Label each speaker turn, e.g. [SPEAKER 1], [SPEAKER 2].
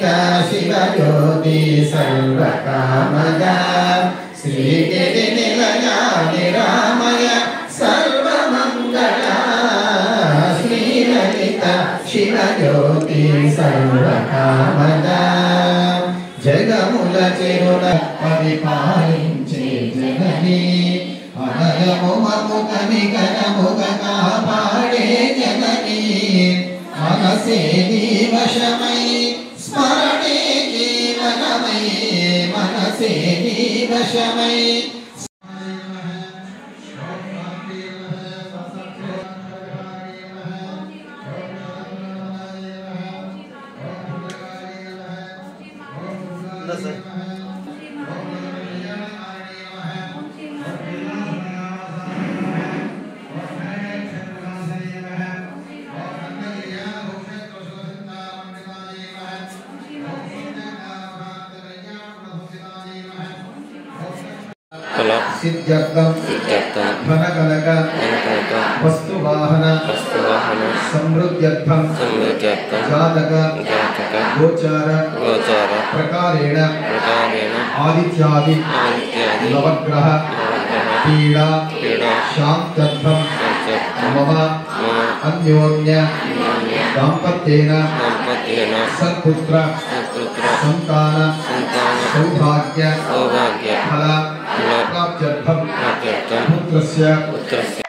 [SPEAKER 1] ललिता शिवज्योति सर्वकामदा श्रीगिरिनिलया निरामय सर्वमङ्गला श्रीललिता शिवज्योति सर्वकामदा जगमुल चिरुल परिपालिंचे जननी अनयमु ममुकनि कनमुग कापाडे जननी मनसे जीवशमय स्मरणे जीवनमय मनसे जीवशमय सिद्ध्यर्थं धनकनक वस्तुवाहन समृद्ध्यर्थं जातक गोचार प्रकारेण आदित्यादि नवग्रह पीड़ा शांत्यर्थं मम अन्योन्य दाम्पत्येन सत्पुत्र संतान सौभाग्य फल प्राप्त्यर्थं पुत्रस्य